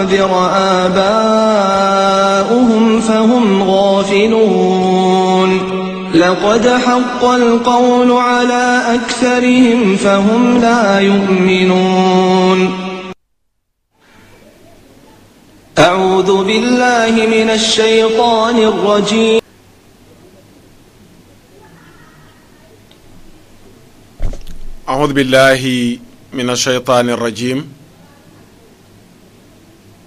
المقابر آباؤهم فهم غافلون لقد حق القول على أكثرهم فهم لا يؤمنون أعوذ بالله من الشيطان الرجيم أعوذ بالله من الشيطان الرجيم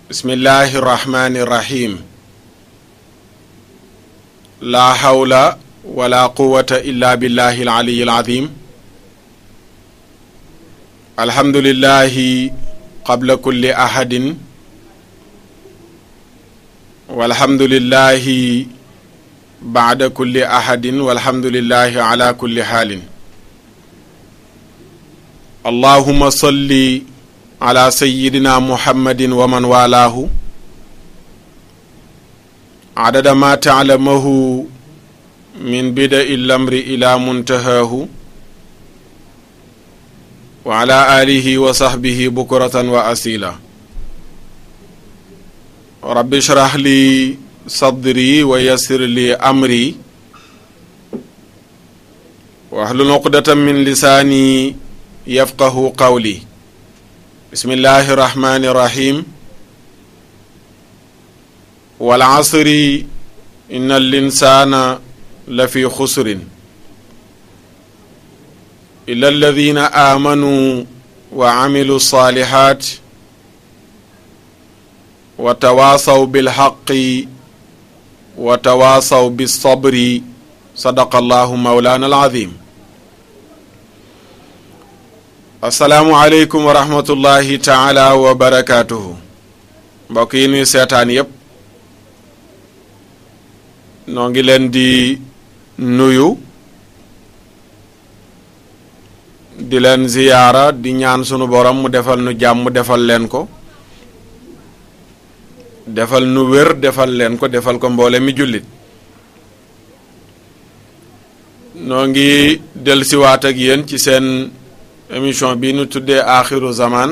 بسم الله الرحمن الرحيم لا حول ولا قوة إلا بالله العلي العظيم الحمد لله قبل كل أحد والحمد لله بعد كل أحد والحمد لله على كل حال اللهم صل على سيدنا محمد ومن والاه عدد ما تعلمه من بدء الأمر إلى منتهاه وعلى آله وصحبه بكرة وأصيلا رب اشرح لي صدري ويسر لي أمري واحلل عقدة من لساني يفقه قولي بسم الله الرحمن الرحيم والعصر إن الإنسان لفي خسر إلا الذين آمنوا وعملوا الصالحات وتواصوا بالحق وتواصوا بالصبر صدق الله مولانا العظيم assalaamu aleykum wa rahmatullahi taala wa barakaatuhu mbokk yi nuy seetaan yépp noo ngi leen di nuyu di leen ziyaara di ñaan sunu borom mu defal nu jàmm defal leen ko defal nu wér defal leen ko defal ko mboole mi jullit noo ngi dellusiwaat ak yéen ci seen émission bi nu tuddee aaxiru zaman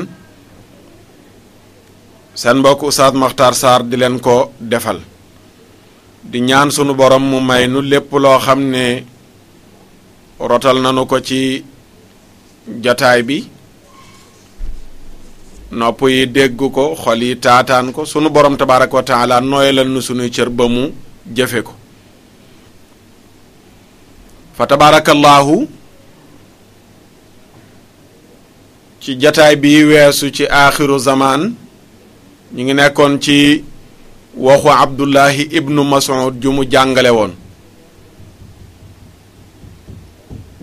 seen mbokk Oustaz Makhtar Sarr di leen ko defal di ñaan sunu borom mu may nu lépp loo xam ne rotal nanu ko ci jataay bi nopp yi dégg ko xol yi taataan ko sunu borom tabaaraka wa taala nooyalal nu sunuy cër ba mu jëfe ko fa tabaarakallaahu ci jataay bi weesu ci aaxiru zaman ñu ngi nekkoon ci waxu Abdullahi ibnu Mas'ud ju mu jàngale woon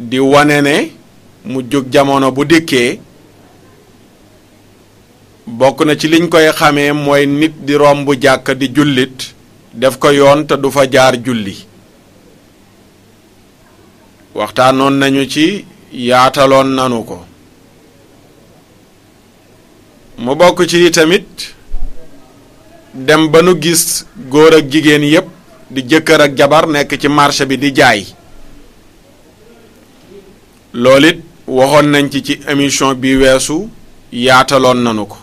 di wane ne mu jóg jamono bu dikkee bokk na ci liñ koy xamee mooy nit di romb jàkk di jullit def ko yoon te du fa jaar julli waxtaanoon nañu ci yaataloon nanu ko mu bokk ci tamit dem ba nu gis góor ak jigéen yépp di jëkkër ak jabar nekk ci marché bi di jaay loolu it waxoon nañ ci émission bi weesu yaataloon nanu ko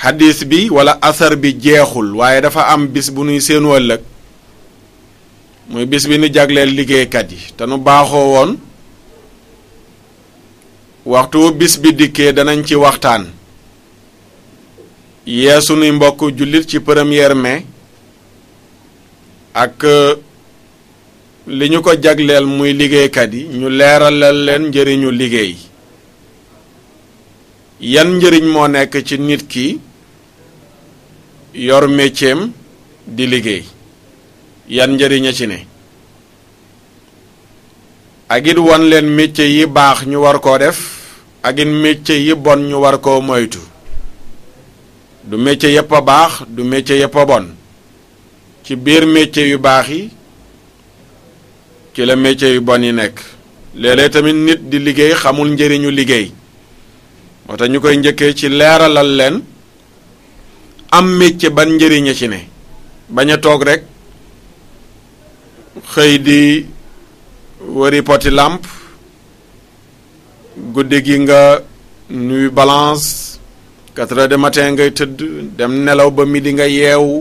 xadis bi wala asar bi jeexul waaye dafa am bis bu nuy seenu ëllëg muy bis bi nu jagleel liggéeykat yi te nu baaxoo woon waxtu bis bi dikkee danañ ci waxtaan yee sunuy mbokk jullit ci 1er mai ak li ñu ko jagleel muy liggéeykat yi ñu leeralal leen njëriñu liggéey yan njëriñ moo nekk ci nit ki yor métieram di liggéey yan njëriñ a ci ne ak it wan leen métier yi baax ñu war koo def ak it métier yi bon ñu war koo moytu du métier yépp a baax du métier yépp a bon ci biir métier yu baax yi ci la métier yu bon yi nekk léeg-léeg tamit nit di liggéey xamul njëriñu liggéey moo tax ñu koy njëkkee ci leeralal leen am métier ban njëriñ a ci ne bañ a toog rek xëy di wëri poti làmp guddi gi nga nuy balance 4 heures du matin ngay tëdd dem nelaw ba midi nga yeewu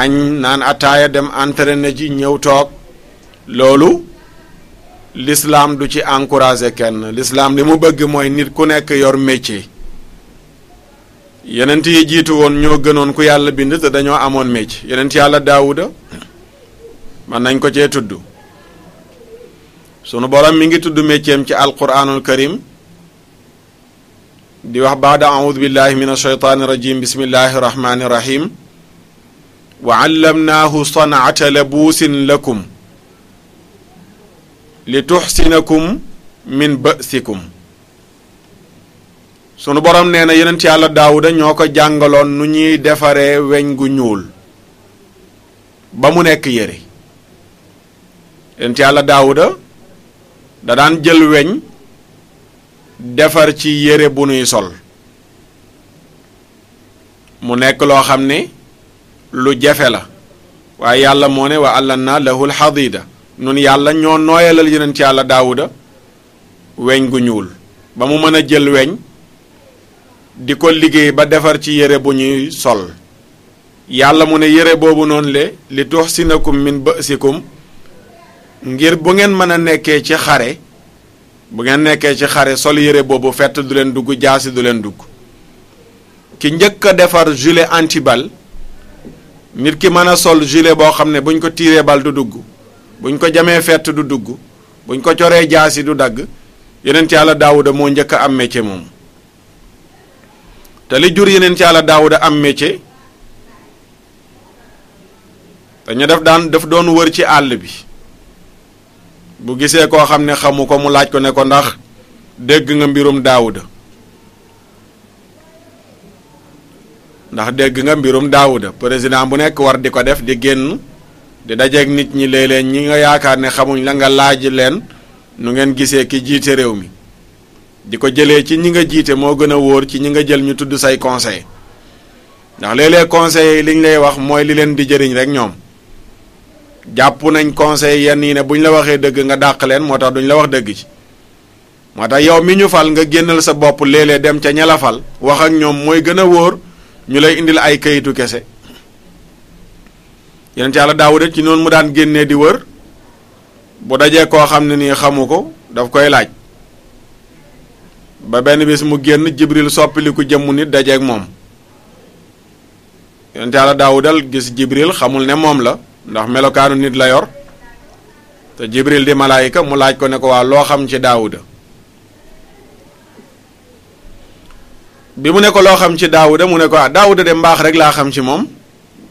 añ naan ataaya dem entraîné ji ñëw toog loolu l'islam du ci encouragé kenn. l'islam li mu bëgg mooy nit ku nekk yor métier. yenent yi jiitu woon ñoo gënoon ku yàlla bind te dañoo amoon métier. yenent yàlla daawuda man nañ ko cee tudd. sunu borom mi ngi tudd métieram ci alquranul karim di wax baada audu billahi min ashaytaani rajim bismillahi rahmani rahim wa allamnaahu sanaata labuusin lakum li tuxsinakum min ba'sikum. sunu borom nee na yonent yàlla daawuda ñoo ko jàngaloon nu ñuy defaree weñ gu ñuul ba mu nekk yére. yonent yàlla daawuda da daan jël weñ defar ci yére bu nuy sol mu nekk loo xam ne lu jafe la waaye yàlla moo ne wa allanna lahul hadida nun yàlla ñoo nooyalal yonent yàlla daawuda weñ gu ñuul ba mu mën a jël weñ di ko liggéey ba defar ci yére bu ñuy sol. yàlla mu ne yére boobu noonu le li tuhsinakum min ba'sikum ngir bu ngeen mën a nekkee ci xare bu ngeen nekkee ci xare sol yére boobu fett du leen dugg jaasi du leen dugg. ki njëkk a defar gilet antibal nit ki mën a sol gilet boo xam ne buñ ko tiiree bal du dugg buñ ko jamee fett du dugg buñ ko coree jaasi du dagg. yonent yàlla daawuda moo njëkk a am métier moom. te li jur yonent yàlla daawuda am métier dañu daf doon wër ci àll bi bu gisee koo xam ne xamu ko mu laaj ko ne ko ndax dégg nga mbirum daawuda président bu nekk war di ko def di génn di dajeeg nit ñi léeg-léeg ñi nga yaakaar ne xamuñ la nga laaj leen nu ngeen gisee ki jiite réew mi di ko jëlee ci ñi nga jiite moo gën a wóor ci ñi nga jël ñu tudd say conseil ndax léeg-léeg conseil yi liñ lay wax mooy li leen di jëriñ rek ñoom jàpp nañ conseil yenn yi ne buñ la waxee dëgg nga dàq leen moo tax duñ la wax dëgg ci moo tax yow mi ñu fal nga génnal sa bopp léeg-léeg dem ca ña la fal wax ak ñoom mooy gën a wóor ñu lay indil ay kayitu kese. yonent yàlla daawuda ci noonu mu daan génnee di wër bu dajee koo xam ne nii xamu ko daf koy laaj ba benn bis mu génn jibril soppiliku jëmmu nit dajeeg moom. yonent yàlla daawudal gis jibril xamul ne moom la ndax melokaanu nit la yor te jibril di malaayika mu laaj ko ne ko waa loo xam ci daawuda bi mu ne ko loo xam ci daawuda mu ne ko daawuda de mbaax rek laa xam ci moom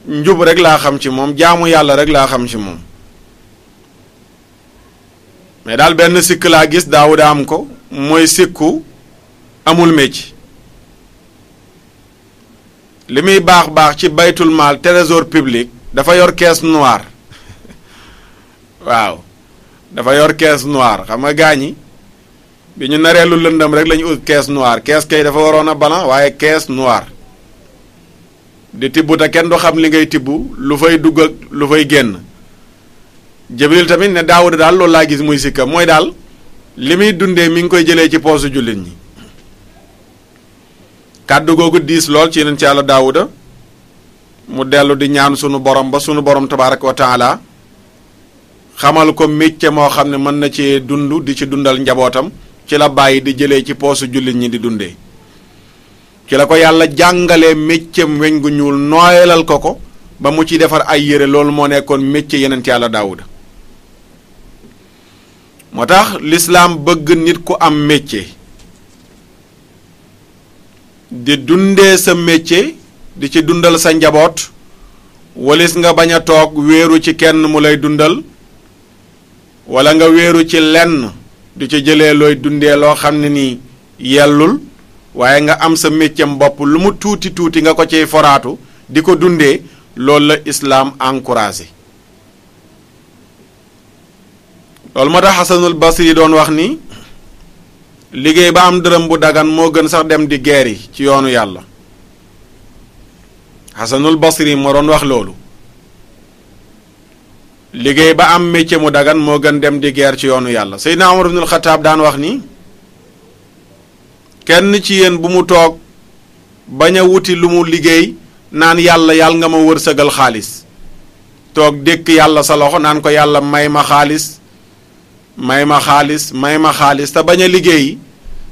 njub rek laa xam ci moom jaamu yàlla rek laa xam ci moom mais daal benn sikk laa gis daawuda am ko mooy sikku amul métier. li muy baax ci baytul maal trésor public dafa yor caisse noire waaw dafa yor caisse noire xam nga gaañi bi ñu naree lu lëndam rek lañu ut caisse noire caisse kay dafa waroon a blanc waaye caisse noire di tibb te kenn du xam li ngay tibb lu fay dugg ak lu fay génn. Jibril tamit ne Daawuda daal loolu laa gis muy sikka mooy daal li muy dundee mi ngi koy jëlee ci poosu jullit ñi. kàddu googu diis lool ci yeneen ci yàlla Daawuda mu dellu di ñaan sunu borom ba sunu borom tabaaraka wa taala xamal ko métier moo xam ne mën na ci dund di ci dundal njabootam ci la bàyyi di jëlee ci poosu jullit ñi di dundee. ci la ko yàlla jàngalee métier weñ gu ñuul nooyalal ko ba mu ci defar ay yére loolu moo nekkoon métier yeneen ci yàlla Daawuda. moo tax lislaam bëgg nit ku am métier di dundee sa métier di ci dundal sa njaboot walis nga bañ a toog wéeru ci kenn mu lay dundal wala nga wéeru ci lenn di ci jëlee looy dundee loo xam ne nii yellul waaye nga am sa métier bopp lu mu tuuti tuuti nga ko ciy foraatu di ko dundee loolu la islaam encouragé. loolu moo tax Xasanul Basri doon wax ni liggéey ba am dërëm bu dagan moo gën sax dem di guerre yi ci yoonu yàlla. Xasanul Basri moo doon wax loolu liggéey ba am métier mu dagan moo gën dem di guerre ci yoonu yàlla. Seydina Umar ibnul Xataab daan wax ni kenn ci yéen bu mu toog bañ a wuti lu mu liggéey naan yàlla nga ma wërsëgal xaalis toog dékk yàlla sa loxo naan ko yàlla may ma xaalis may ma xaalis may ma xaalis te bañ a liggéey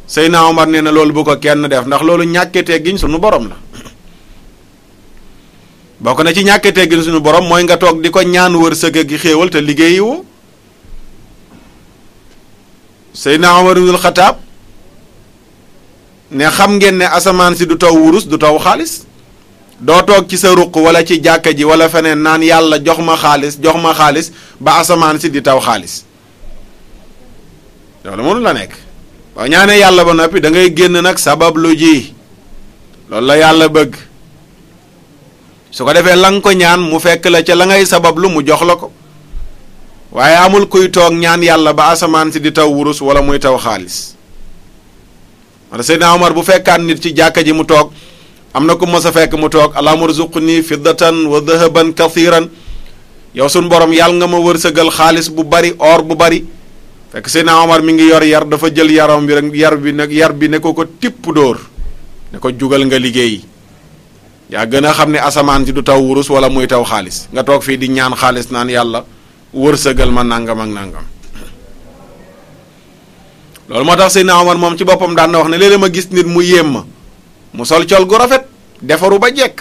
Seydina Omar nee na loolu bu ko kenn def ndax loolu ñàkke teggin suñu borom la bokk na ci ñàkke teggin suñu borom mooy nga toog di ko ñaan wërsëg gi xéewal te liggéeyi woo Seydina Omar ibnul Xataab ne xam ngeen ne asamaan si du taw wurus du taw xaalis doo toog ci sa ruq wala ci jàkka ji wala feneen naan yàlla jox ma xaalis ba asamaan si di taw xaalis loolu mënu la nekk boo ñaanee yàlla ba noppi da ngay génn nag sabab lu ji loolu la yàlla bëgg su ko defee la nga ko ñaan mu fekk la ca la ngay sabablu mu jox la ko waaye amul kuy toog ñaan yàlla ba asamaan si di taw wurus wala muy taw xaalis wala Seydina Omar bu fekkaan nit ci jàkka ji mu toog am na ku mos a fekk mu toog allahumma rzuqni fiddatan wa dahaban kathiran yow suñ borom yàlla nga ma wërsëgal xaalis bu bari or bu bari fekk Seydina Omar mi ngi yor yar dafa jël yaram bi rek yar bi ne ko tipp dóor ne ko jugal nga liggéey yaa gën a xam ne asamaan si du taw wurus wala muy taw xaalis nga toog fii di ñaan xaalis naan yàlla wërsëgal ma nangam ak nangam loolu moo tax Seydina Omar moom ci boppam daan na wax ne léeg-léeg ma gis nit mu yéem ma mu sol col gu rafet defaru ba jekk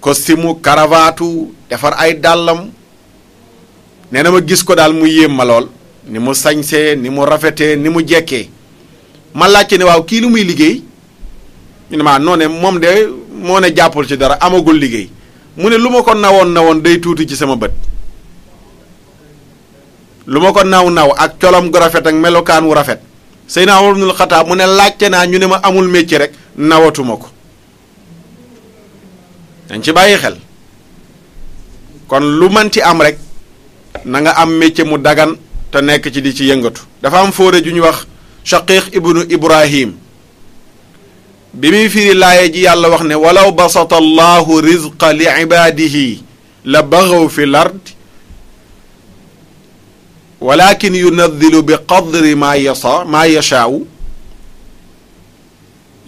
costume karavaatu defar ay dàllam nee na ma gis ko daal mu yéem ma lool ni mu sañsee ni mu rafetee ni mu jekkee ma laajte ne waaw kii lu muy liggéey ñu ne ma noo ne moom de moo ne jàppul ci dara amagul liggéey mu ne lu ma ko nawoon day tuuti ci sama bët lu ma ko naw ak colom gu rafet ak melokaan wu rafet Seydina Umar ibnul Xataab mu ne laajte naa ñu ne ma amul métier rek nawatuma ko dañ ci bàyyi xel kon lu mën ci am rek na nga am métier mu dagan te nekk ci di ci yëngatu dafa am fóore ju ñu wax Shaqiq ibnu Ibrahim bi muy firi laaye ji yàlla wax ne walaw basata allahu rizqa li ibadihi la baxaw fi lard walakin yunadilu bi qadri maa yashaau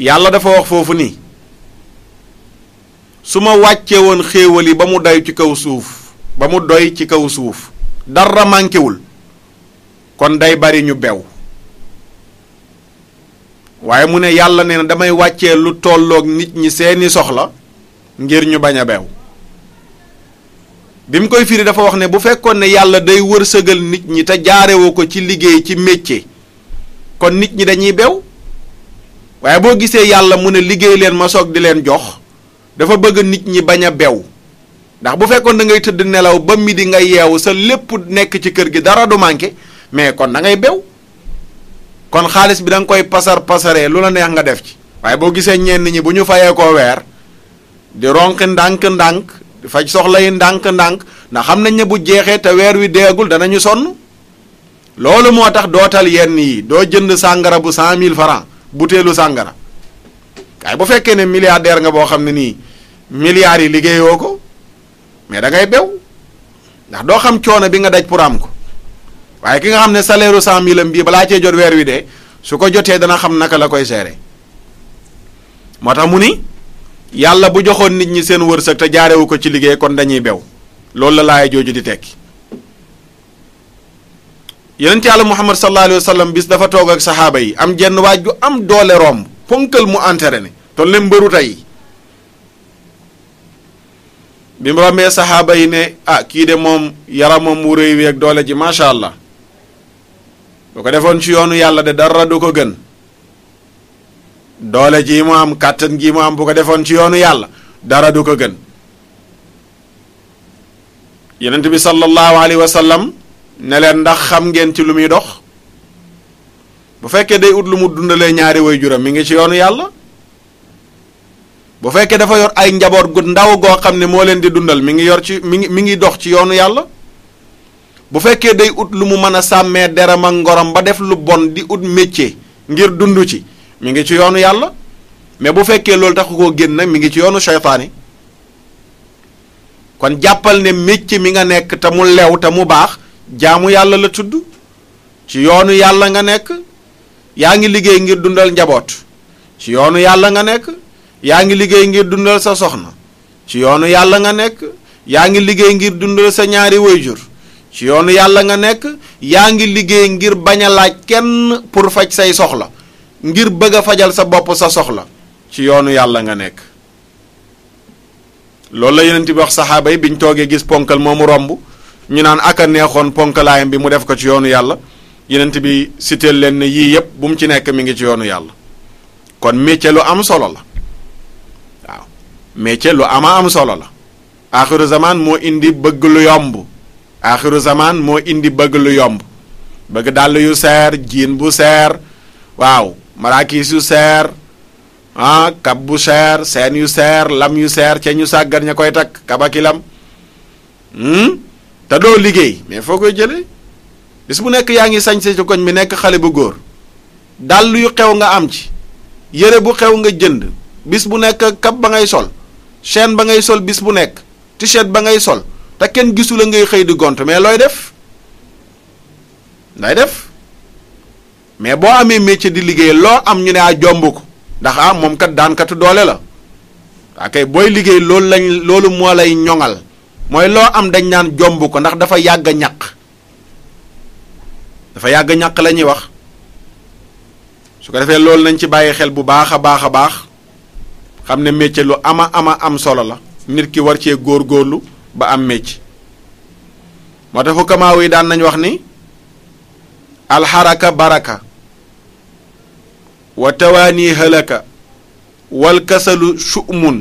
yàlla dafa wax foofu ni su ma wàcce woon xéewal yi ba mu doy ci kaw suuf dara mànkewul kon day bari ñu bew waaye mu ne yàlla nee na damay wàccee lu tolloog nit ñi seeni soxla ngir ñu bañ a bew bi mu koy firi dafa wax ne bu fekkoon ne yàlla day wërsëgal nit ñi te jaarewoo ko ci liggéey ci métier kon nit ñi dañuy bew waaye boo gisee yàlla mu ne liggéey leen ma soog di leen jox dafa bëgg nit ñi bañ a bew ndax bu fekkoon da ngay tëdd nelaw ba midi nga yeewu sa lépp nekk ci kër gi dara du manqué mais kon da ngay bew kon xaalis bi da nga koy pasaree lu la neex nga def ci waaye boo gisee ñenn ñi bu ñu fayee koo weer di ronqi ndànk-ndànk di faj soxla yi ndànk-ndànk ndax xam nañ ne bu jeexee te weer wi deegul danañu sonn loolu moo tax dootal yenn yi doo jënd sàngara bu 100 000 francs butéelu sàngara waaye bu fekkee ne milliardaire nga boo xam ne nii milliards yi liggéeyoo ko mais da ngay bew ndax doo xam coono bi nga daj pour am ko waaye ki nga xam ne salaire u 100 000 am bii balaa cee jot weer wi de su ko jotee dana xam naka la koy gérer moo tax mu ni yàlla bu joxoon nit ñi seen wërsëg te jaarewu ko ci liggéey kon dañuy bew loolu la laay jooju di tekki yonent yàlla Muhammad sallallahu alayhi wa sallam bis dafa toog ak saxaaba yi am jenn waaj ju am doole romb ponkal mu entraîné toll ne mbëru tey bi mu rombee saxaaba yi ne kii de moom yaramam mu rëy wi ak doole ji macha allah bu ko defoon ci yoonu yàlla de dara du ko gën doole ji mu am kàttan gi mu am bu ko defoon ci yoonu yàlla dara du ko gën yonent bi sallallahu alayhi wa sallam ne leen ndax xam ngeen ci lu muy dox bu fekkee day ut lu mu dundalee ñaari waajuram mi ngi ci yoonu yàlla bu fekkee dafa yor ay njaboot gu ndaw goo xam ne moo leen di dundal mi ngi dox ci yoonu yàlla bu fekkee day ut lu mu mën a sàmmee deram ak ngorom ba def lu bon di ut métier ngir dund ci mi ngi ci yoonu yàlla mais bu fekkee loolu taxu koo génn nag mi ngi ci yoonu seytaane kon jàppal ne métier mi nga nekk te mu lew te mu baax jaamu yàlla la tudd ci yoonu yàlla nga nekk yaa ngi liggéey ngir dundal njaboot ci yoonu yàlla nga nekk. yaa ngi liggéey ngir dundal sa soxna ci yoonu yàlla nga nekk. yaa ngi liggéey ngir dundal sa ñaari waajur ci yoonu yàlla nga nekk. yaa ngi liggéey ngir bañ a laaj kenn pour faj say soxla ngir bëgg a fajal sa bopp sa soxla ci yoonu yàlla nga nekk. loolu la Yonent bi wax saxaaba yi biñ toogee gis ponkal moomu romb ñu naan aka neexoon ponkalaayam bi mu def ko ci yoonu yàlla Yonent bi siteel leen ne yii yépp bu mu ci nekk mi ngi ci yoonu yàlla. kon métier lu am solo la waaw métier lu am solo la. aaxiru zaman moo indi bëgg lu yomb. aaxiru zaman moo indi bëgg lu yomb. bëgg dàll yu seer jiin bu seer waaw maraakis yu seer kab bu seer seen yu seer lam yu seer ca ñu sàggan ña koy takk kabaki lam te doo liggéey mais foo koy jëlee bis bu nekk yaa ngi sañse ci koñ bi nekk xale bu góor dàll yu xew nga am ci yére bu xew nga jënd bis bu nekk kab ba ngay sol chaîne ba ngay sol bis bu nekk t-shirt ba ngay sol te kenn gisu la ngay xëy di gont mais looy def mais boo amee métier di liggéey loo am ñu ne jomb ko ndax moom kat daankatu doole la kay booy liggéey loolu moo lay ñoŋal mooy loo am dañ naan jomb ko ndax dafa yàgg a ñaq la ñuy wax su ko defee loolu nañ ci bàyyi xel bu baax a baax xam ne métier lu am solo la nit ki war cee góorgóorlu ba am métier moo tax fukamaaw yi daan nañ wax ni alxaraka baraka wa tawaani halaka wal kasalu shu'mun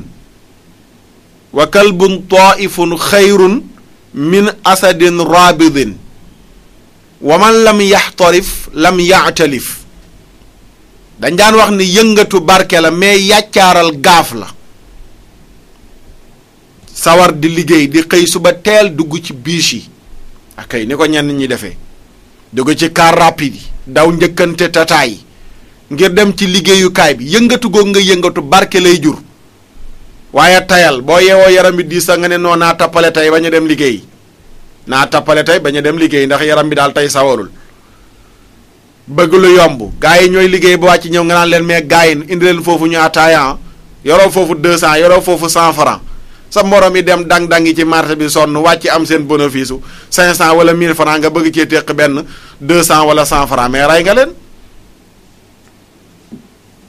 wa kalbun taifun xayrun min asadin rabidin wa man lam yaxtarif lam yaatalif dañ daan wax ni yëngatu barke la mais yàccaaral gaaf la. sawar di liggéey di xëy suba teel dugg ci biis yi akay ni ko ñenn ñi defee dugg ci car rapide yi daw njëkkante tataay yi ngir dem ci liggéeyukaay bi yëngatu googu nga yëngatu barke lay jur waaye tayal boo yeewoo yaram bi diis sax nga ne noo naa tappale tey bañ a dem liggéey ndax yaram bi daal tey sawarul bëgg lu yomb gaa yi ñooy liggéey ba wàcc ñëw nga naan leen mais gaa yi indi leen foofu ñu ataaya yoroo foofu 200 yoroo foofu 100 francs sa morom yi dem dang-dang yi ci marché bi sonn wàcc am seen bénéfice u 500 wala 1000 francs nga bëgg cee teq benn 200 wala 100 francs mais rey nga leen.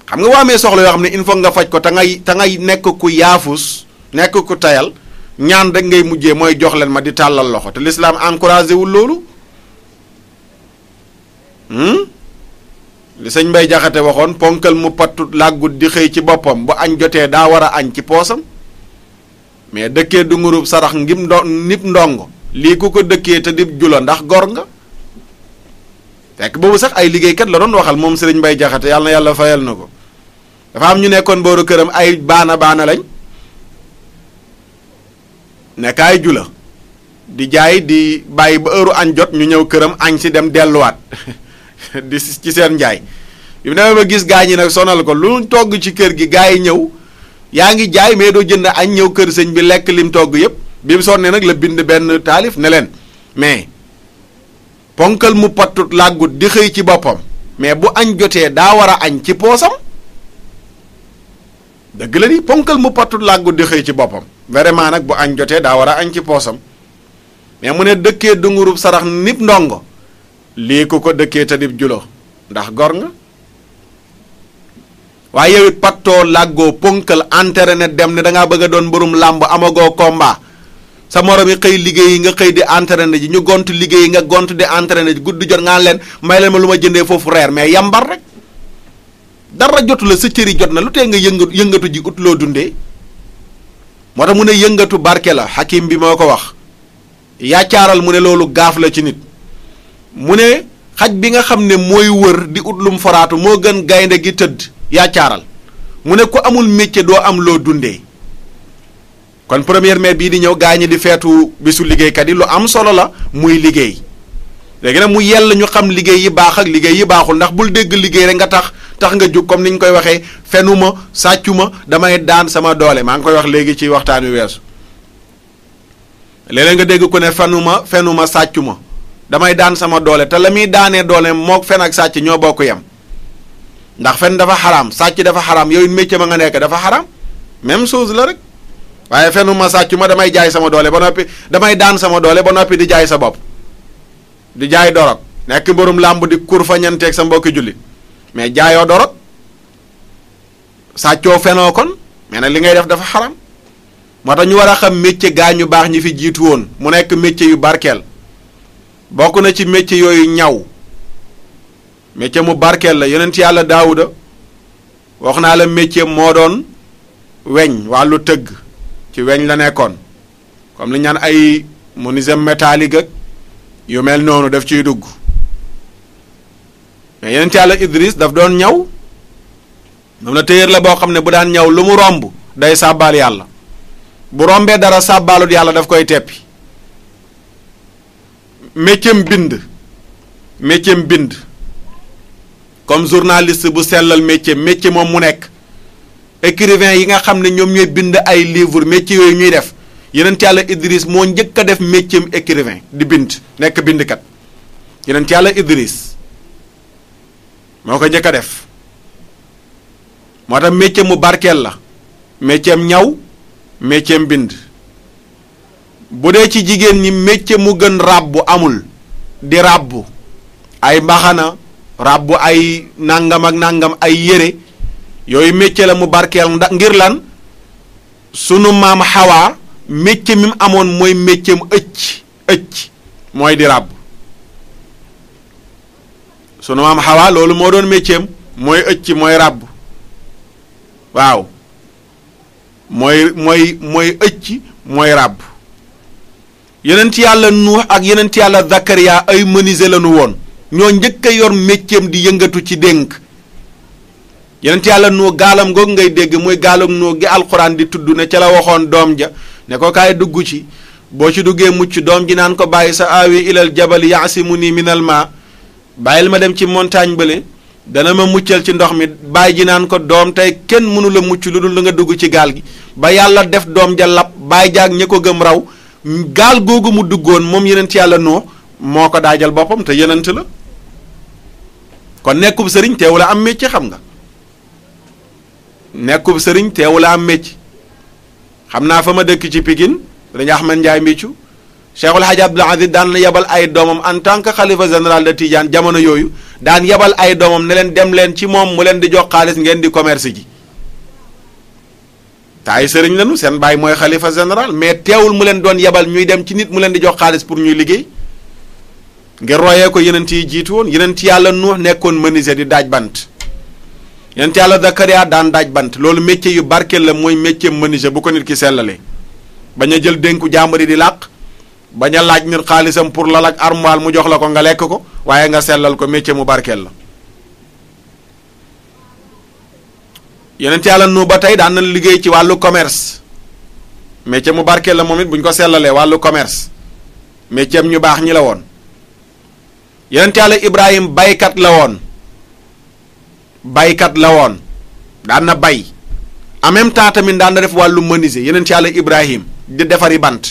xam nga waa amee soxla yoo xam ne il faut nga faj ko te ngay nekk ku yaafus nekk ku tayal ñaan rek ngay mujjee mooy jox leen ma di tàllal loxo te l'islam encouragé wul loolu. li sëñ Mbay Jaxate waxoon ponkal mu pattut làggut di xëy ci boppam bu añ jotee daa war a añ ci poosam mais dëkkee du ngurub sarax ngim nib ndongo lii ku ko dëkkee te dib jula ndax gor nga fekk boobu sax ay liggéeykat la doon waxal moom sëriñ Mbay Jaxate yàlla na yàlla fayal na ko dafa am ñu nekkoon booru këram ay baana lañ nekk ay jula di jaay di bàyyi ba heure añ jot ñu ñëw këram añ si dem delluwaat di ci seen njaay bi mu demee ba gis gaa ñi nag sonal ko lu togg ci kër gi gaa yi ñëw yaa ngi jaay mais doo jënd añ ñëw kër sëñ bi lekk lim togg yépp bi mu sonnee nag la bind benn taalif ne leen mais ponkal mu pattut làggut di xëy ci boppam mais bu añ jotee daa war a añ ci poosam dëgg la ni ponkal mu pattut làggut di xëy ci boppam vraiment nag bu añ jotee daa war a añ ci poosam mais mu ne dëkkee dungurub sarax nit ndongo lii ku ko dëkkee te dib julo ndax gor nga waaye yow it pattoo làggoo ponkal entraîné dem ne dangaa bëgg a doon mbërum làmb amagoo combat sa morom yi xëy liggéey yi nga xëy di entraîné ji ñu gont liggéey yi nga gont di entraîné ji gudd jot ngaan leen may leen ma lu ma jëndee foofu reer mais yambar rek dara jotu la sa cëri jot na lu tee nga yëngatu ji ut loo dundee moo tax mu ne yëngatu barke la xakim bi moo ko wax yaccaaral mu ne loolu gaaf la ci nit mu ne xaj bi nga xam ne mooy wër di ut lum foraatu moo gën gaynde gi tëdd yaccaaral mu ne ku amul métier doo am loo dundee kon première mai bii di ñëw gaa ñi di feetu bisu liggéeykat yi lu am solo la muy liggéey léegi nag mu yell ñu xam liggéey yi baax ak liggéey yi baaxul ndax bul dégg liggéey rek nga tax nga jóg comme ni ñu koy waxee fenuma sàccuma damay daan sama doole maa ngi koy wax léegi ci waxtaan wi weesu léeg-léeg nga dégg ku ne fenuma sàccuma damay daan sama doole te la muy daanee doole mook fen ak sàcc ñoo bokk yem ndax fen dafa xaraam sàcc dafa xaraam yow métier ma nga nekk dafa xaraam même chose la rek waaye fenu ma sàcc ma damay jaay sama doole ba noppi damay daan sama doole ba noppi di jaay sa bopp di jaay dorog nekk mbarum làmb di kur fa ñanteeg sa mbokki jullit mais jaayoo dorog sàccoo fenoo kon mais nag li ngay def dafa xaram moo tax ñu war a xam métier gaa ñu baax ñi fi jiitu woon mu nekk métier yu barkeel bokk na ci métier yooyu ñaw métier mu barkeel la yonent yàlla daawuda wax naa la métier moo doon weñ wàllu tëgg ci weñ la nekkoon comme li ñaan ay menuisier métallique ak yu mel noonu daf ciy dugg mais yonent yàlla Idris daf doon ñaw moom la téyeer la boo xam ne bu daan ñaw lu mu romb day sàbbaal yàlla bu rombee dara sàbbaalut yàlla daf koy teppi métier bind comme journaliste bu sellal métier moom mu nekk écrivain yi nga xam ne ñoom ñooy bind ay livre métier yooyu ñuy def yonent yàlla Idris moo njëkk a def métier écrivain di bind nekk bindkat yonent yàlla Idris moo ko njëkk a def moo tax métier mu barkeel la métier ñaw métier bind bu dee ci jigéen ñi métier mu gën ràbbu amul di ràbbu ay mbaxana ràbbu ay nangam ak nangam ay yére yooyu métier la mu barkeel ndax ngir lan sunu maam Xawaa métier mi mu amoon mooy métier mu ëcc mooy di ràbb sunu maam Xawaa loolu moo doon métier mooy ëcc mooy ràbb waaw mooy ëcc mooy ràbb yenent yàlla Nuux ak yenent yàlla Zakariya ay menuisier lañu woon ñoo njëkk a yor métier di yëngatu ci dénk yenent yàlla Nuux gaalam googu ngay dégg muy gaalam Nuux gi alxuraan di tudd ne ca la waxoon doom ja ne ko kaay dugg ci boo ci duggee mucc doom ji naan ko bàyyi sa aawi ilal jabal yaasimuni minal ma bàyyil ma dem ci montagne bële dana ma muccal ci ndox mi bàyyi ji naan ko doom tey kenn mënu la mucc lu dul la nga dugg ci gaal gi ba yàlla def doom ja lab bàyyi jaag ña ko gëm raw gaal googu mu duggoon moom yenent yàlla Nuux moo ko daajal boppam te yenent la kon nekkub sëriñ teewula am métier xam nga nekkub sëriñ teewula am métier xam naa fa ma dëkk ci Pikine dañu Ahmed Ndiaye mbiccu Cheikhul Hadj Abdoul Aziz daan na yebal ay doomam en tant que xalifa général de Tidiane jamono yooyu daan yebal ay doomam ne leen dem leen ci moom mu leen di jox xaalis ngeen di commerce ji te ay sëriñ lañu seen baay mooy xalifa général mais teewul mu leen doon yebal ñuy dem ci nit mu leen di jox xaalis pour ñuy liggéey ngir royee ko yenent yi jiitu woon yenent yàlla Nuux nekkoon menuisier di daaj bant yenent yàlla Zakariya daan daaj bant loolu métier yu barkeel la mooy métier menuisier bu ko nit ki sellalee bañ a jël dénku jàmbari di làq bañ a laaj nit xaalisam pour lal ak armoire mu jox la ko nga lekk ko waaye nga sellal ko métier mu barkeel la yenent yàlla Nuux ba tey daan na liggéey ci wàllu commerce métier mu barkeel la moom it bu ñu ko sellalee wàllu commerce métier ñu baax ñi la woon yenent yàlla Ibrahim baykat la woon daan na bay en même temps tamit daan na def wàllu menuisier yenent yàlla Ibrahim di defari bant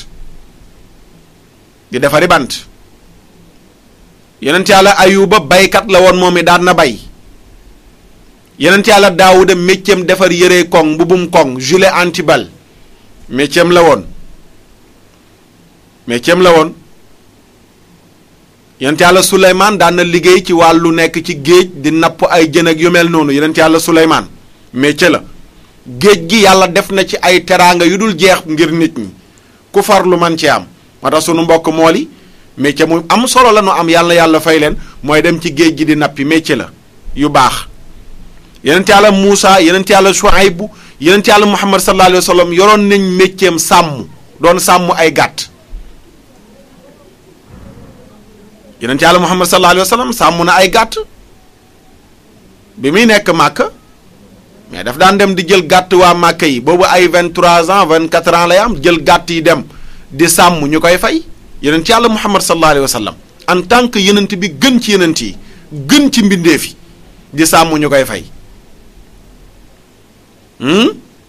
yenent yàlla Ayuba baykat la woon moom it daan na bay yenent yàlla Daawuda métier defar yére koŋ mbubum koŋ gilet anti-balle métier la woon yenent yàlla Suleymaan daan na liggéey ci wàllu nekk ci géej di napp ay jën ak yu mel noonu yenent yàlla Suleymaan métier la géej gi yàlla def na ci ay teraanga yu dul jeex ngir nit ñi ku farlu man ci am moo tax sunu mbokk mool yi métier mu am solo la nu am yàlla fay leen mooy dem ci géej gi di nappi métier la yu baax yenent yàlla Muusa yenent yàlla Shuaybu yenent yàlla Muhammad sallallahu alayhi wa sallam yoroon nañ métier am sàmm doon sàmm ay gàtt yenent yàlla Muhammad sallallahu alayhi wa sallam sàmm na ay gàtt bi muy nekk Màkka mais daf daan dem di jël gàtt waa Màkka yi boobu ay 23 ans 24 ans lay am jël gàtt yi dem di sàmm ñu koy fay yenent yàlla Muhammad sallallahu alayhi wa sallam en tant que yenent bi gën ci yenent yi gën ci mbindeef yi di sàmm ñu koy fay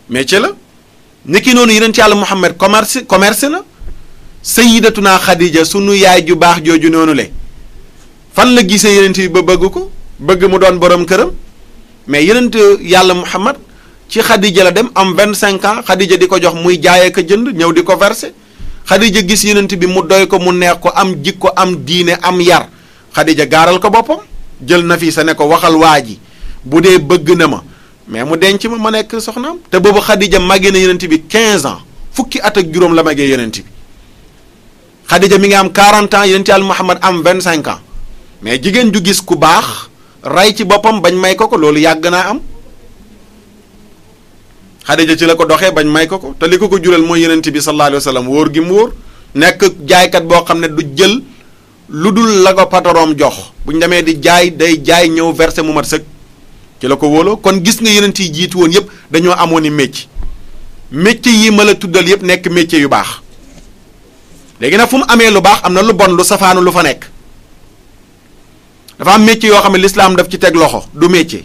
métier la niki noonu yenent yàlla Muhammad commerce na sayyidatuna Khadija sunu yaay ju baax jooju noonu le fan la gisee yenent bi ba bëgg ko bëgg mu doon borom këram mais yenent yàlla Muhammad ci Xadija la dem am 25 ans Xadija di ko jox muy jaayee ko jënd ñëw di ko verser Xadija gis yenent bi mu doy ko mu neex ko am jikko am diine am yar Xadija gaaral ko boppam jël Nafisa ne ko waxal waa ji bu dee bëgg na ma mais mu denc ma nekk soxnaam te boobu Xadija màggee na yenent bi 15 ans fukki at ak juróom la màggee yenent bi Xadija mi ngi am 40 ans yenent yàlla Muhammad am 25 ans mais jigéen ju gis ku baax ray ci boppam bañ may ko loolu yàgg naa am Xadija ci la ko doxee bañ may ko te li ko jural mooy yenent bi sallallahu alayhi wa sallam wóor gi mu wóor nekk jaaykat boo xam ne du jël lu dul la ko patron jox bu ñu demee di jaay day jaay ñëw verser mu mat sëkk ci la ko wóoloo kon gis nga yenent yi jiitu woon yépp dañoo amoon i métier yi ma la tuddal yépp nekk métier yu baax léegi nag fu mu amee lu baax am na lu bon lu safaanu lu fa nekk dafa am métier yoo xam ne lislaam daf ci teg loxo du métier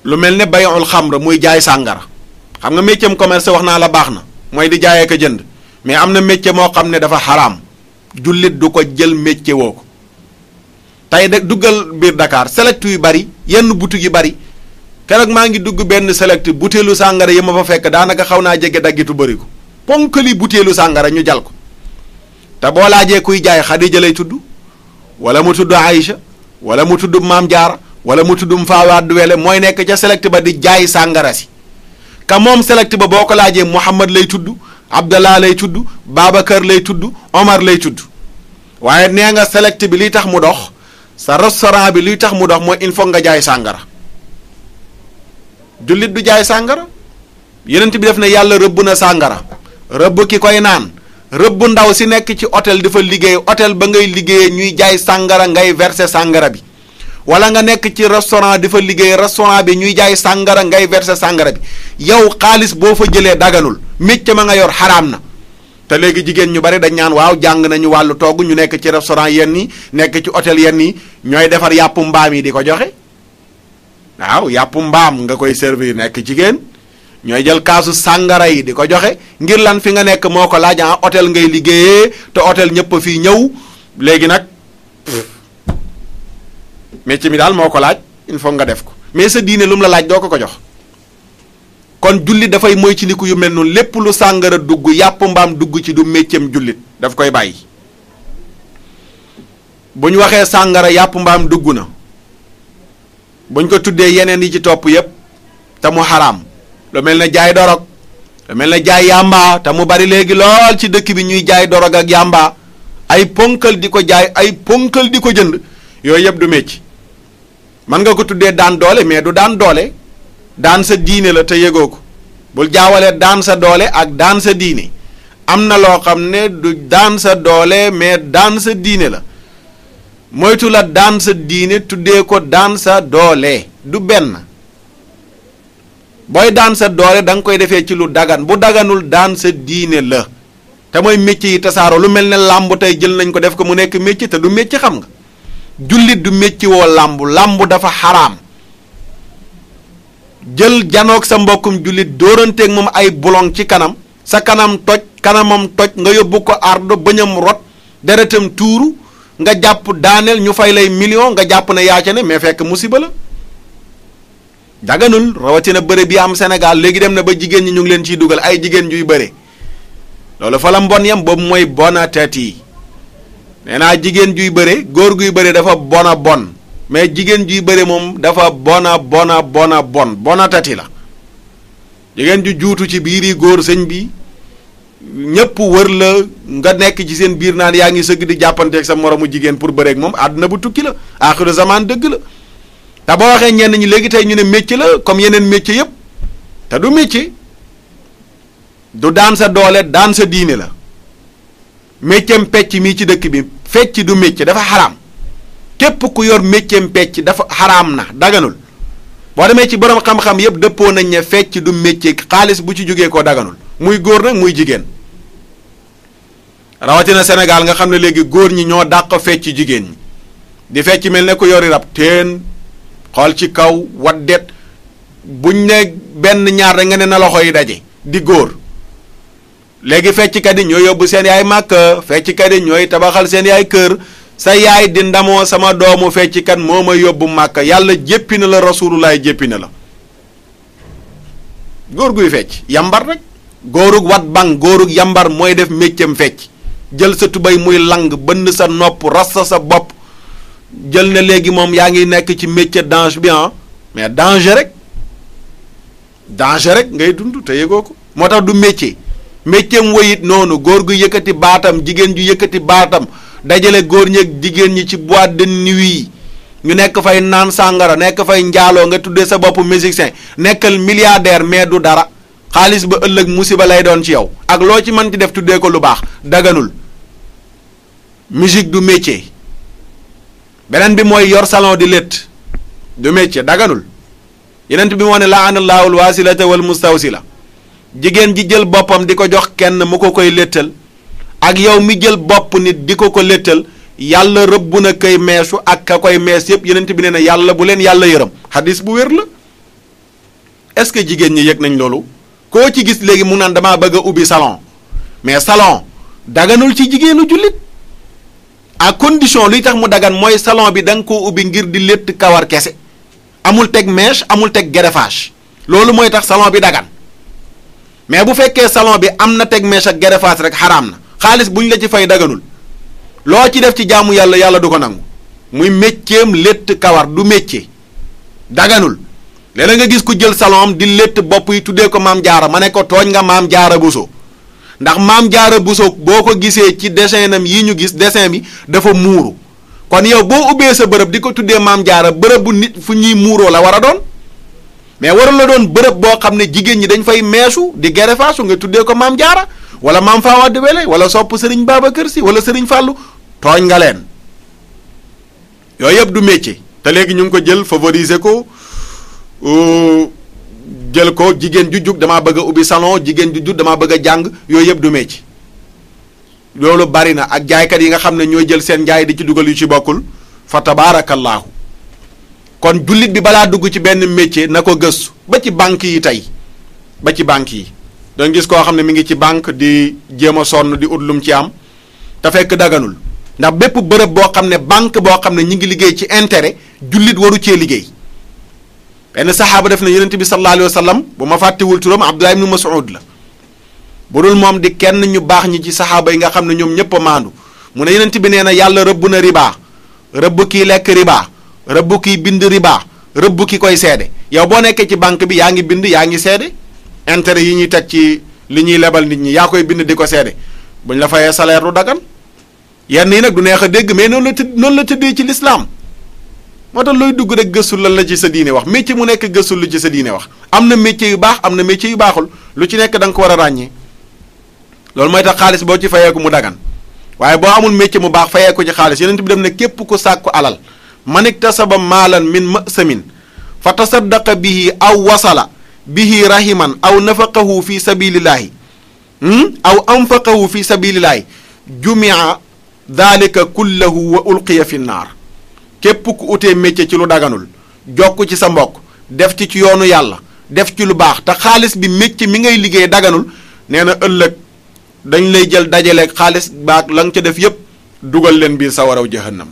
lu mel ne bay'ul xamr muy jaay sàngara xam nga métier commerce wax naa la baax na mooy di jaayee ko jënd mais am na métier moo xam ne dafa xaraam jullit du ko jël métier woo ko tey de duggal biir Dakar select yu bari yenn boutique yu bari keroog maa ngi dugg benn select butéelu sàngara yi ma fa fekk daanaka xaw naa jege daggitu bëri ko ponkali butéelu sàngara ñu jal ko te boo laajee kuy jaay Xadija lay tudd wala mu tudd Aïcha wala mu tudd Maam Jaara wala mu tudd Faawaat Wele mooy nekk ca select ba di jaay sàngara si ka moom select ba boo ko laajee Muhammad lay tudd Abdallah lay tudd Babacar lay tudd Omar lay tudd waaye nee nga select bi liy tax mu dox sa restaurant bi liy tax mu dox mooy il faut nga jaay sàngara jullit du jaay sàngara yenent bi def ne yàlla rëbb na sàngara rëbb ki koy naan rëbb ndaw si nekk ci hôtel dafa liggéey hôtel ba ngay liggéeyee ñuy jaay sàngara ngay verser sàngara bi wala nga nekk ci restaurant dafa liggéey restaurant bi ñuy jaay sàngara ngay verser sàngara bi yow xaalis boo fa jëlee daganul métier ma nga yor xaraam na te léegi jigéen ñu bari dañ ñaan waaw jàng nañu wàllu togg ñu nekk ci restaurant yenn yi nekk ci hôtel yenn yi ñooy defar yàpp mbaam yi di ko joxe waaw yàpp mbaam nga koy servir nekk jigéen ñooy jël kaasu sàngara yi di ko joxe ngir lan fi nga nekk moo ko laaj hôtel ngay liggéeyee te hôtel ñëpp a fii ñëw léegi nag métier mi daal moo ko laaj il faut nga def ko mais sa diine lu mu la laaj doo ko jox kon jullit dafay moytandiku yu mel noonu lépp lu sàngara dugg yàpp mbaam dugg ci du métiem jullit daf koy bàyyi bu ñu waxee sàngara yàpp mbaam dugg na buñ ko tuddee yeneen yi ci topp yépp te mu xaraam lu mel ne jaay dorog lu mel ne jaay yàmba te mu bari léegi lool ci dëkk bi ñuy jaay dorog ak yàmba ay ponkal di ko jaay ay ponkal di ko jënd yooyu yëpp du mécc mën nga ko tuddee daan doole mais du daan doole daan sa diine la te yëgoo ko bul jaawale daan sa doole ak daan sa diine am na loo xam ne du daan sa doole mais daan sa diine la moytu la daan sa diine tuddee ko daan sa doole du benn booy daan sa doole da nga koy defee ci lu dagan bu daganul daan sa diine la te mooy métier yi tasaaroo lu mel ne làmb tey jël nañ ko def ko mu nekk métier te du métier xam nga jullit du métier woo làmb dafa xaraam jël janoog sa mbokkum jullit dóoranteeg moom ay bolong ci kanam sa kanam toj kanamam toj nga yóbbu ko ardo bëñam rot deretam tuuru nga jàpp daaneel ñu fay lay million nga jàpp ne yaa ca ne mais fekk musiba la daganul rawatina bëre bi am Sénégal léegi dem na ba jigéen ñi ñu ngi leen ciy dugal ay jigéen juy bëre loolu fa la mbon yam boobu mooy bonatati nee naa jigéen juy bëre góor guy bëre dafa bona bon mais jigéen juy bëre moom dafa bonatati la jigéen ju juutu ci biir yi góor sëñ bi ñëpp wër la nga nekk ci seen biir naan yaa ngi sëgg di jàppanteeg sa moromu jigéen pour bëreeg moom àdduna bu tukki la aaxiru zaman dëgg la te boo waxee ñenn ñi léegi tey ñu ne métier la comme yeneen métier yëpp te du métier du daan sa doole daan sa diine la métiem pecc mii ci dëkk bi fecc du métier dafa xaraam képp ku yor métiem pecc dafa xaraam na daganul boo demee ci borom xam-xam yëpp dëppoo nañ ne fecc du métier xaalis bu ci jógee koo daganul muy góor nag muy jigéen rawatina Sénégal nga xam ne léegi góor ñi ñoo dàq fecc jigéen ñi di fecc mel ne ku yori rab teen xool ci kaw waddet buñ ne benn ñaar rek nga ne na loxo yi daje di góor léegi fecckat yi ñooy yóbbu seen yaay màkk fecckat yi ñooy tabaxal seen yaay kër sa yaay di ndamoo sama doomu fecckat moo ma yóbbu Màkka yàlla jéppi na la rasulullah jéppi na la góor guy fecc yambar rek góorug wat bang góorug yambar mooy def méccam fecc jël sa tubéy muy lang bënn sa nopp rasta sa bopp jël ne léegi moom yaa ngi nekk ci métier danse bi mais danger rek ngay dund te yëgoo ko moo tax du métier mu woyit noonu góor gu yëkkati baatam jigéen ju yëkkati baatam dajale góor ñeeg jigéen ñi ci boîte de nuit yi ñu nekk fay naan sàngara nekk fay njaaloo nga tuddee sa bopp musicien nekkal milliardaire mais du dara xaalis ba ëllëg musiba lay doon ci yow ak loo ci mën ci def tuddee ko lu baax daganul musique du métier beneen bi mooy yor salon di létt du métier daganul yeneen bi moo ne la'anallahu al-wasilata wal mustawsila jigéen ji jël boppam di ko jox kenn mu ko koy léttal ak yow mi jël bopp nit di ko ko léttal yàlla rëbb na kay meesu ak ka koy mees yépp yeneen bi nee na yàlla bu leen yàlla yërëm xadis bu wér la est-ce que jigéen ñi yëg nañ loolu koo ci gis léegi mu naan damaa bëgg a ubbi salon mais salon daganul ci jigéenu jullit à condition luy tax mu dagan mooy salon bi da nga koo ubbi ngir di létt kawar kese amul teg mèche amul teg greffage loolu mooy tax salon bi dagan mais bu fekkee salon bi am na teg mèche ak greffage rek xaraam na xaalis bu ñu la ci fay daganul loo ci def ci jaamu yàlla yàlla du ko nangu muy métieram létt kawar du métier daganul léeg-léeg nga gis ku jël salon am di létt bopp yi tuddee ko maam jaara ma ne ko tooñ nga maam jaara buso ndax maam jaara buso boo ko gisee ci dessinam yi ñu gis dessin bi dafa muuru kon yow boo ubbee sa bërëb di ko tuddee maam jaara bërëb bu nit fu ñuy muuroo la war a doon mais waral la doon bërëb boo xam ne jigéen ñi dañ fay meesu di gerefaasu nga tuddee ko maam jaara wala maam Fawade Wele wala sopp sëriñ Babacar Si wala sëriñ Fàllu tooñ nga leen yooyu yëpp du métier te léegi ñu ngi ko jël favoriser ko jël ko jigéen ju jug damaa bëgg a ubbi salon jigéen ju jug damaa bëgg a jàng yooyu yëpp du métier loolu bari na ak jaaykat yi nga xam ne ñooy jël seen njaay di ci dugal yu ci bokkul fa tabaarakallaahu kon jullit bi balaa dugg ci benn métier na ko gëstu ba ci banque yi tey ba ci banque yi danga gis koo xam ne mi ngi ci banque di jéem a sonn di ut lum ci am te fekk daganul ndax bépp bërëb boo xam ne banque boo xam ne ñi ngi liggéey ci intérêt jullit waru cee liggéey benn saxaaba def na yonent bi sallallahu alayhi wa sallam bu ma fàttewul turam Abdullah ibnu Mas'ud la bu dul moom di kenn ñu baax ñi ci saxaaba yi nga xam ne ñoom ñëpp a maandu mu ne yonent bi nee na yàlla rëbb na riba rëbb kii lekk riba rëbb kii bind riba rëbb ki koy seede yow boo nekkee ci banque bi yaa ngi bind yaa ngi seede intérêt yi ñuy teg ci li ñuy lebal nit ñi yaa koy bind di ko seede buñ la fayee salaire du dagan yenn yi nag du neex a dégg mais noonu la tëddee ci lislaam moo tax looy dugg rek gëstul lan la ci sa diine wax métier mu nekk gëstul lu ci sa diine wax am na métier yu baax am na métier yu baaxul lu ci nekk da nga ko war a ràññee loolu mooy tax xaalis boo ci fayeeku mu dagan waaye boo amul métier mu baax fayeeku ci xaalis yeneen bi dem ne képp ku sàkku alal man iktasaba maalan min masamin fa tasaddaqa bihi aw wasala bihi rahiman aw nafaqahu fi sabilillahi aw anfaqahu fi sabilillahi jumia dalika kullahu wa ulqiya fi naar képp ku utee métier ci lu daganul jokk ci sa mbokk def ci yoonu yàlla def ci lu baax te xaalis bi métier mi ngay liggéey daganul nee na ëllëg dañ lay jël dajaleeg xaalis baak la nga ca def yépp dugal leen biir sawaraw jahannam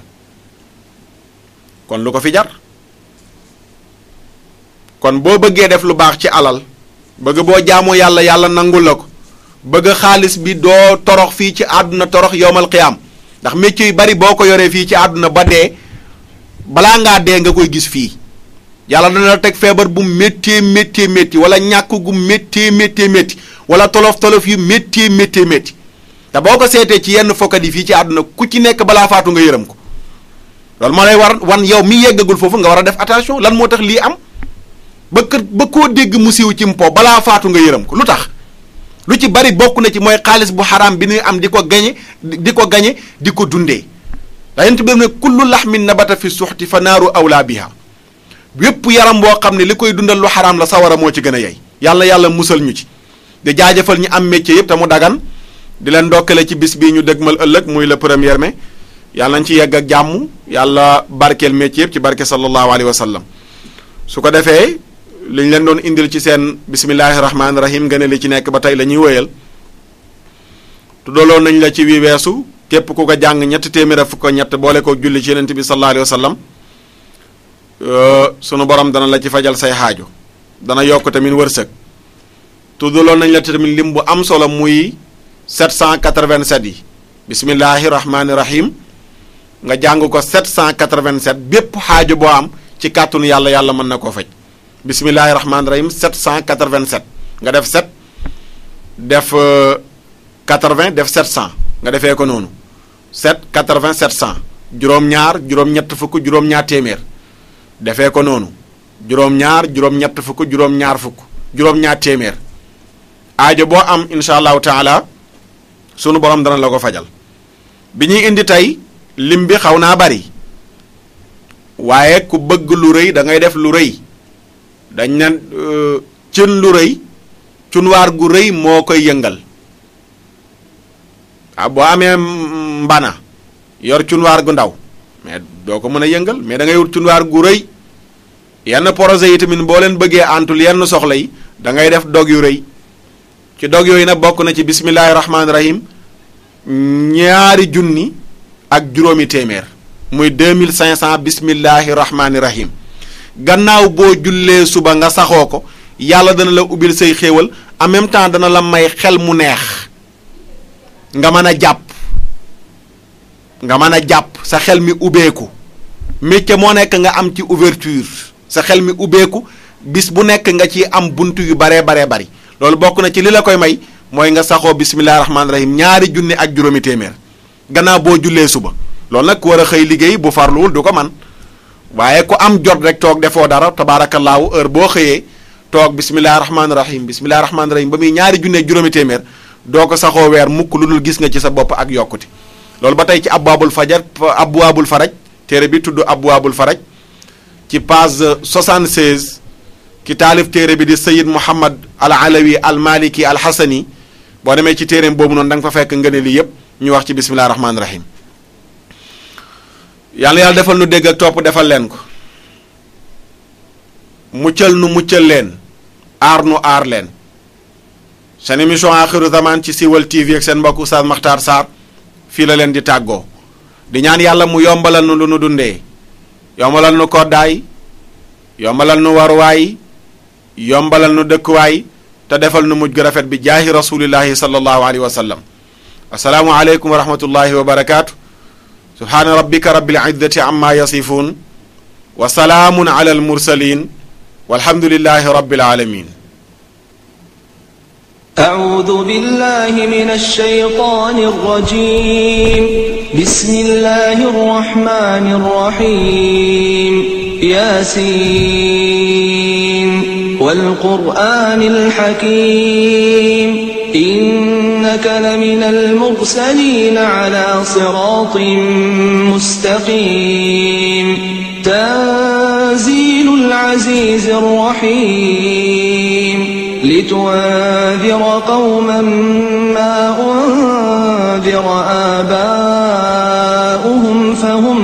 kon lu ko fi jar kon boo bëggee def lu baax ci alal bëgg boo jaamoo yàlla yàlla nangul la ko bëgg xaalis bi doo torox fii ci àdduna torox yowmal qiyaam ndax métier yu bari boo ko yoree fii ci àdduna ba dee balaa ngaa dee nga koy gis fii yàlla dana la teg feebar bu métti wala ñàkk gu métti wala tolof yu métti te boo ko seetee ci yenn fokkat yi fii ci àdduna ku ci nekk balaa faatu nga yërëm ko loolu moo lay wan yow mi yeggagul foofu nga war a def attention lan moo tax lii am ba koo dégg mu siiw ci mpo balaa faatu nga yërëm ko lu tax lu ci bari bokk na ci mooy xaalis bu xaraam bi ñuy am di ko gañe di ko dundee dayent bi ne kullu laxmin nabata fi suxti fa naaru awlaa biha yépp yaram boo xam ne li koy dundal lu xaraam la sawara moo ci gën a yey yàlla musal ñu ci di jaajëfal ñu am métier yëpp te mu dagan di leen ndokkale ci bis bii ñu dëgmal ëllëg muy le 1er mai yàlla nañ ci yegg ak jàmm yàlla barkeel métier yëpp ci barke sallallahu alayhi wa sallam su ko defee li ñu leen doon indil ci seen bismillahi rahmaani rahim nga ne li ci nekk ba tey la ñuy wéyal tuddaloon nañ la ci wi weesu képp ku ko jàng ñetti téeméer ak fukk ak ñett boole ko julli ci yonent bi sallallahu alayhi wa sallam sunu borom dana la ci fajal say xaajo dana yokk tamit wërsëg. tuddaloon nañ la tamit lim bu am solo muy 787 yi bismillahi rahmaani rahim nga jàng ko 787 bépp xaajo boo am ci kàttanu yàlla yàlla mën na koo faj bismillahi rahmaani rahim 787 nga def 7 def 80 def 700 nga defee ko noonu 7 80 700 juróom-ñaar juróom-ñett fukk juróom-ñaar téeméer defee ko noonu juróom-ñaar juróom-ñett fukk juróom-ñaar fukk juróom-ñaar téeméer aajo boo am incha allahu taala sunu borom dana la ko fajal bi ñuy indi tey lim bi xaw naa bari waaye ku bëgg lu rëy da ngay def lu rëy dañ ne cin lu rëy cunwaar gu rëy moo koy yëngal boo amee mbana yor cunwaar gu ndaw mais doo ko mën a yëngal mais da ngay wut cunwaar gu rëy yenn projet yi tamit boo leen bëggee antul yenn soxla yi da ngay def dog yu rëy ci dog yooyu nag bokk na ci bismillahi rahmaani rahim 2 junni ak juróomi téeméer muy 2500 bismillahi rahmaani rahim gannaaw boo jullee suba nga saxoo ko yàlla dana la ubbil say xéewal en même temps dana la may xel mu neex nga mën a jàpp sa xel mi ubbeeku métier moo nekk nga am ci ouverture sa xel mi ubbeeku bis bu nekk nga ci am bunt yu baree bari loolu bokk na ci li la koy may mooy nga saxoo bismillahi rahmaani rahim 2 junni ak juróomi téeméer gannaaw boo jullee suba loolu nag ku war a xëy liggéey bu farluwul du ko man waaye ku am jot rek toog defoo dara tabaarakallaahu heure boo xëyee toog bismillahi rahmaani rahim ba muy 2 junni ak juróomi téeméer doo ko saxoo weer mukk lu dul gis nga ci sa bopp ak yokkute loolu ba tey ci abwaabul faraj téere bi tudd abwaabul faraj ci page 76 ki taalif téere bi di Sayyid Muhammad al Alawi al Maliki al Hasani boo demee ci téereem boobu noonu da nga fa fekk nga ne lii yépp ñu wax ci bismillahi rahmaani rahim yàlla defal nu dégg ak topp defal leen ko muccal nu muccal leen aar nu aar leen seen émission axiru zaman ci Siweul TV ak seen mbokk Oustaz Makhtar Sarr fii la leen di tàggoo di ñaan yàlla mu yombalal nu lu nu dundee yombalal nu koddaay yombalal nu waruwaay yombalal nu dëkkuwaay te defal nu mujj gu rafet bi jaahi rasulillahi sallallahu alayhi wa sallam assalaamu aleykum wa rahmatullahi wa barakaatu subhaana rabbika rabbil izzati amma yasifun wa salaamun ala al mursalin walhamdulillahi rabbil alamin أعوذ بالله من الشيطان الرجيم بسم الله الرحمن الرحيم ياسين والقرآن الحكيم إنك لمن المرسلين على صراط مستقيم تنزيل العزيز الرحيم لتنذر قوما ما أنذر آباؤهم فهم